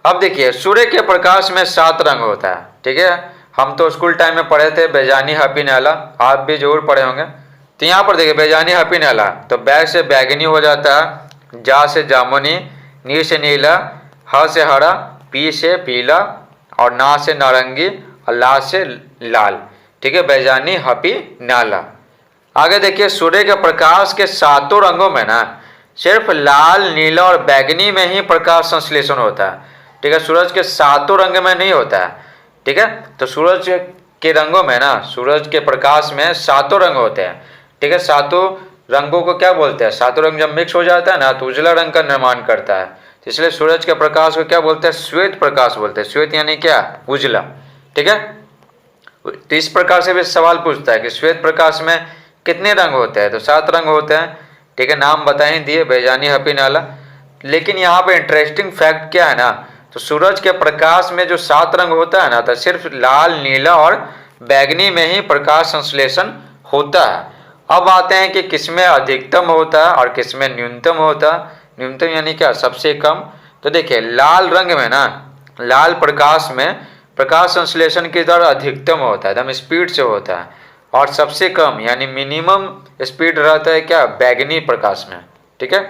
अब देखिए सूर्य के प्रकाश में 7 रंग होता है, ठीक है। हम तो स्कूल टाइम में पढ़े थे बेजानी हपी नाला, आप भी जरूर पढ़े होंगे। तो यहाँ पर देखिए बेजानी हपी नाला, तो बैग से बैगनी हो जाता है, जा से जामुनी, नी से नीला, ह से हरा, पी से पीला और ना से नारंगी और ला से लाल, ठीक है। बेजानी हपी नाला। आगे देखिए सूर्य के प्रकाश के 7 रंगों में ना सिर्फ लाल, नीला और बैगनी में ही प्रकाश संश्लेषण होता है, ठीक है। सूरज के 7 रंग में नहीं होता है, ठीक है। तो सूरज के रंगों में ना, सूरज के प्रकाश में 7 रंग होते हैं, ठीक है। 7 रंगों को क्या बोलते हैं? 7 रंग जब मिक्स हो जाता है ना तो उजला रंग का निर्माण करता है, तो इसलिए सूरज के प्रकाश को क्या बोलते हैं? श्वेत प्रकाश बोलते हैं। श्वेत यानी क्या? उजला, ठीक है। तो इस प्रकार से भी सवाल पूछता है कि श्वेत प्रकाश में कितने रंग होते हैं? तो 7 रंग होते हैं, ठीक है। नाम बता ही दिए, बेजानी हपी नाला। लेकिन यहाँ पे इंटरेस्टिंग फैक्ट क्या है ना, तो सूरज के प्रकाश में जो 7 रंग होता है ना, तो सिर्फ लाल, नीला और बैगनी में ही प्रकाश संश्लेषण होता है। अब आते हैं कि किसमें अधिकतम होता है और किसमें न्यूनतम होता है। न्यूनतम यानी क्या? सबसे कम। तो देखिए लाल रंग में ना, लाल प्रकाश में प्रकाश संश्लेषण की दर अधिकतम होता है, एकदम स्पीड से होता है। और सबसे कम यानी मिनिमम स्पीड रहता है क्या? बैगनी प्रकाश में, ठीक है।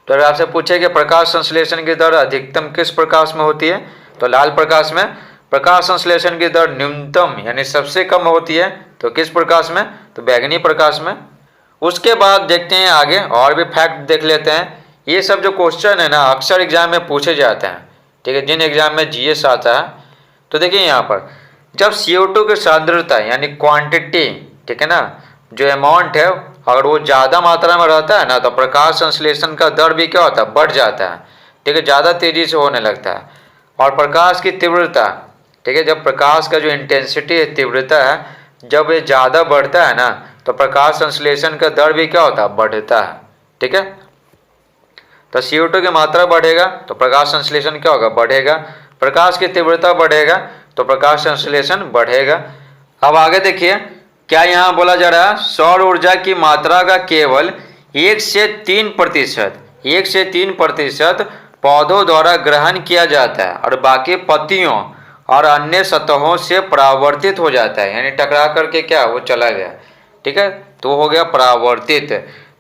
तो अगर आपसे पूछे कि प्रकाश संश्लेषण की दर अधिकतम किस प्रकाश में होती है, तो लाल प्रकाश में। प्रकाश संश्लेषण की दर न्यूनतम यानी सबसे कम होती है तो किस प्रकाश में? तो बैगनी प्रकाश में। उसके बाद देखते हैं आगे और भी फैक्ट देख लेते हैं। ये सब जो क्वेश्चन है ना अक्सर एग्जाम में पूछे जाते हैं, ठीक है, जिन एग्जाम में जीएस आता है। तो देखिए यहाँ पर जब CO2 की सांद्रता यानी क्वांटिटी, ठीक है ना, जो अमाउंट है, अगर वो ज़्यादा मात्रा में रहता है ना तो प्रकाश संश्लेषण का दर भी क्या होता है? बढ़ जाता है, ठीक है, ज़्यादा तेजी से होने लगता है। और प्रकाश की तीव्रता, ठीक है, जब प्रकाश का जो इंटेंसिटी है, तीव्रता है, जब ये ज़्यादा बढ़ता है ना तो प्रकाश संश्लेषण का दर भी क्या होता है? बढ़ता है, ठीक है। तो CO2 की मात्रा बढ़ेगा तो प्रकाश संश्लेषण क्या होगा? बढ़ेगा। प्रकाश की तीव्रता बढ़ेगा तो प्रकाश संश्लेषण बढ़ेगा। अब आगे देखिए क्या यहाँ बोला जा रहा है, सौर ऊर्जा की मात्रा का केवल 1 से 3%, 1 से 3% पौधों द्वारा ग्रहण किया जाता है और बाकी पत्तियों और अन्य सतहों से परावर्तित हो जाता है, यानी टकरा करके क्या वो चला गया, ठीक है, तो हो गया परावर्तित।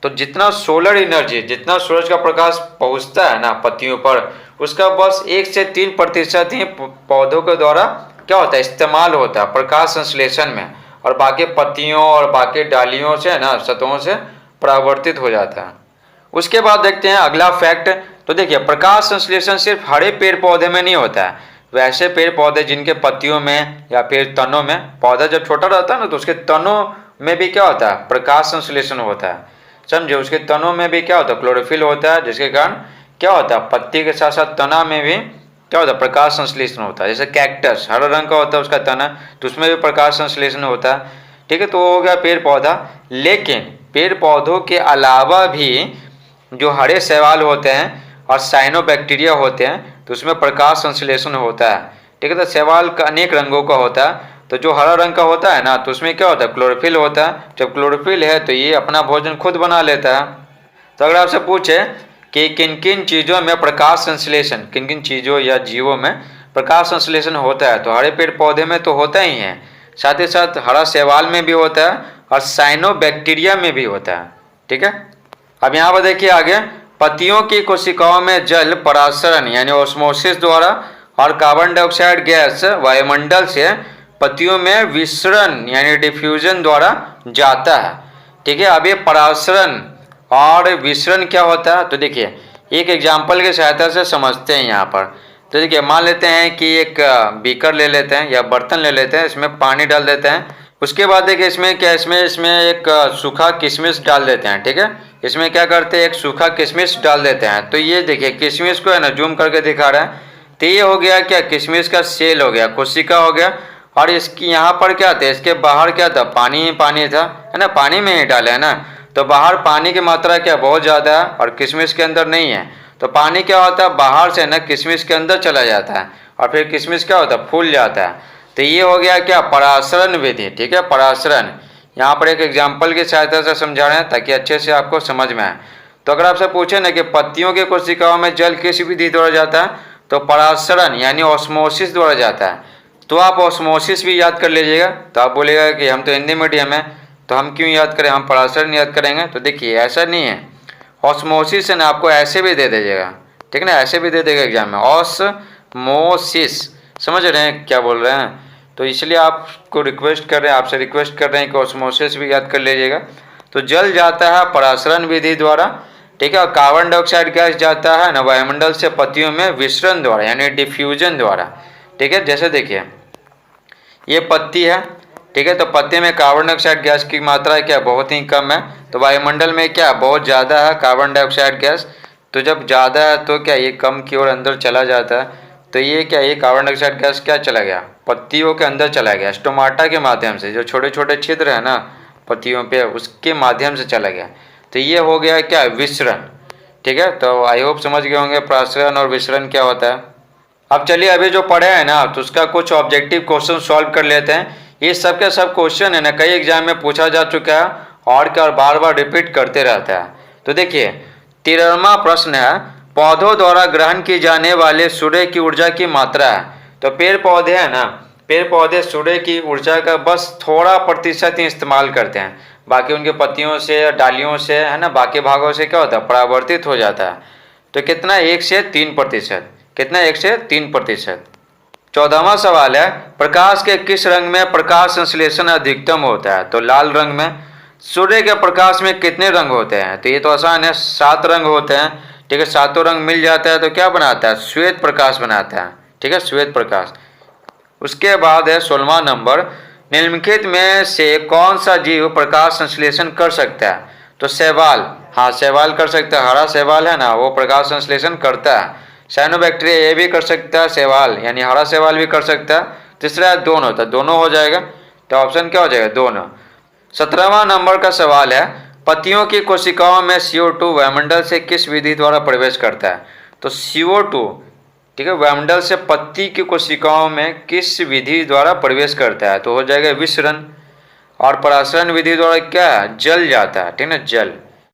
तो जितना सोलर एनर्जी, जितना सूरज का प्रकाश पहुंचता है ना पत्तियों पर, उसका बस 1 से 3% ही पौधों के द्वारा क्या होता है? इस्तेमाल होता है प्रकाश संश्लेषण में, और बाकी पत्तियों और बाकी डालियों से ना, सतहों से परावर्तित हो जाता है। उसके बाद देखते हैं अगला फैक्ट। तो देखिए प्रकाश संश्लेषण सिर्फ हरे पेड़ पौधे में नहीं होता है, वैसे पेड़ पौधे जिनके पत्तियों में या फिर तनों में, पौधा जब छोटा रहता है ना तो उसके तनों में भी क्या होता है? प्रकाश संश्लेषण होता है, समझे। उसके तनों में भी क्या होता है? क्लोरोफिल होता है, जिसके कारण क्या होता है? पत्ती के साथ साथ तना में भी क्या होता है? प्रकाश संश्लेषण होता है। जैसे कैक्टस हरा रंग का होता है उसका तना, तो उसमें भी प्रकाश संश्लेषण होता है, ठीक है। तो हो गया पेड़ पौधा। लेकिन पेड़ पौधों के अलावा भी जो हरे शैवाल होते हैं और साइनोबैक्टीरिया होते हैं, तो उसमें प्रकाश संश्लेषण होता है, ठीक है। तो शैवाल का अनेक रंगों का होता है, तो जो हरा रंग का होता है ना तो उसमें क्या होता है? क्लोरोफिल होता है। जब क्लोरोफिल है तो ये अपना भोजन खुद बना लेता है। तो अगर आपसे पूछे कि किन किन चीज़ों में प्रकाश संश्लेषण, किन किन चीज़ों या जीवों में प्रकाश संश्लेषण होता है, तो हरे पेड़ पौधे में तो होता ही है, साथ ही साथ हरा शैवाल में भी होता है और साइनोबैक्टीरिया में भी होता है, ठीक है। अब यहाँ पर देखिए आगे, पत्तियों की कोशिकाओं में जल परासरण यानी ऑस्मोसिस द्वारा और कार्बन डाइऑक्साइड गैस वायुमंडल से पत्तियों में विसरण यानी डिफ्यूजन द्वारा जाता है, ठीक है। अब ये परासरण और विसरण क्या होता है, तो देखिए एक एग्जाम्पल की सहायता से समझते हैं यहाँ पर। तो देखिए मान लेते हैं कि एक बीकर ले लेते हैं या बर्तन ले लेते हैं, इसमें पानी डाल देते हैं। उसके बाद देखिए इसमें क्या, इसमें एक सूखा किशमिश डाल देते हैं, ठीक है। इसमें क्या करते हैं? एक सूखा किशमिश डाल देते हैं। तो ये देखिए किशमिश को है ना जूम करके दिखा रहा है, तो ये हो गया क्या? किशमिश का सेल हो गया, कोशिका हो गया। और इसकी यहाँ पर क्या था? इसके बाहर क्या था? पानी ही पानी था, है ना, पानी में ही डाले है ना। तो बाहर पानी की मात्रा क्या बहुत ज़्यादा है और किशमिश के अंदर नहीं है, तो पानी क्या होता है? बाहर से ना किशमिश के अंदर चला जाता है और फिर किशमिश क्या होता है? फूल जाता है। तो ये हो गया क्या? परासरण विधि, ठीक है, परासरण। यहाँ पर एक एग्जाम्पल की सहायता से समझा रहे हैं ताकि अच्छे से आपको समझ में आए। तो अगर आपसे पूछे ना कि पत्तियों के कोशिकाओं में जल किस विधि द्वारा जाता है, तो परासरण यानी ऑस्मोसिस द्वारा जाता है। तो आप ऑस्मोसिस भी याद कर लीजिएगा। तो आप बोलेगा कि हम तो हिंदी मीडियम है तो हम क्यों याद करें, हम परासरण याद करेंगे। तो देखिए ऐसा नहीं है, ऑस्मोसिस है ना आपको ऐसे भी दे दीजिएगा, ठीक है ना, ऐसे भी दे देगा एग्जाम में, ऑस्मोसिस। समझ रहे हैं क्या बोल रहे हैं। तो इसलिए आपको रिक्वेस्ट कर रहे हैं, आपसे रिक्वेस्ट कर रहे हैं कि ऑस्मोसिस भी याद कर लीजिएगा। तो जल जाता है परासरण विधि द्वारा, ठीक है, और कार्बन डाइऑक्साइड गैस जाता है ना वायुमंडल से पत्तियों में विसरण द्वारा यानी डिफ्यूजन द्वारा, ठीक है। जैसे देखिए ये पत्ती है, ठीक है, तो पत्ती में कार्बन डाइऑक्साइड गैस की मात्रा क्या बहुत ही कम है, तो वायुमंडल में क्या बहुत ज़्यादा है कार्बन डाइऑक्साइड गैस। तो जब ज़्यादा है तो क्या ये कम की ओर अंदर चला जाता है। तो ये क्या, ये कार्बन डाइऑक्साइड गैस क्या चला गया, पत्तियों के अंदर चला गया, स्टोमाटा के माध्यम से, जो छोटे छोटे छिद्र है ना पत्तियों पे उसके माध्यम से चला गया। तो ये हो गया क्या, विसरण, ठीक है। तो आई होप समझ गए होंगे परासरण और विसरण क्या होता है। अब चलिए अभी जो पढ़े हैं ना तो उसका कुछ ऑब्जेक्टिव क्वेश्चन सॉल्व कर लेते हैं। ये सब के सब क्वेश्चन है ना कई एग्जाम में पूछा जा चुका है और क्या बार बार रिपीट करते रहता है। तो देखिए 13वां प्रश्न है, पौधों द्वारा ग्रहण की जाने वाले सूर्य की ऊर्जा की मात्रा है। तो पेड़ पौधे हैं ना, पेड़ पौधे सूर्य की ऊर्जा का बस थोड़ा प्रतिशत ही इस्तेमाल करते हैं, बाकी उनके पत्तियों से डालियों से है ना बाकी भागों से क्या होता है परावर्तित हो जाता है। तो कितना, 1 से 3%, कितना 1 से 3%। 14वां सवाल है, प्रकाश के किस रंग में प्रकाश संश्लेषण अधिकतम होता है। तो लाल रंग में। सूर्य के प्रकाश में कितने रंग होते हैं। तो ये तो आसान है, 7 रंग होते हैं, ठीक है। 7 रंग मिल जाता है तो क्या बनाता है, श्वेत प्रकाश बनाता है, ठीक है, श्वेत प्रकाश। उसके बाद है 16वां नंबर, निम्नलिखित में से कौन सा जीव प्रकाश संश्लेषण कर सकता है। तो शैवाल, हाँ शैवाल कर सकता है, हरा शैवाल है ना वो प्रकाश संश्लेषण करता है। साइनोबैक्टीरिया ये भी कर सकता है, शैवाल यानी हरा शैवाल भी कर सकता है। तीसरा है दोनों, तो दोनों हो जाएगा, तो ऑप्शन क्या हो जाएगा, दोनों। 17वां नंबर का सवाल है, पत्तियों की कोशिकाओं में CO2 वायुमंडल से किस विधि द्वारा प्रवेश करता है। तो CO2, ठीक है, वायुमंडल से पत्ती की कोशिकाओं में किस विधि द्वारा प्रवेश करता है। तो हो जाएगा विसरण। और परासरण विधि द्वारा क्या, जल जाता है, ठीक है ना, जल।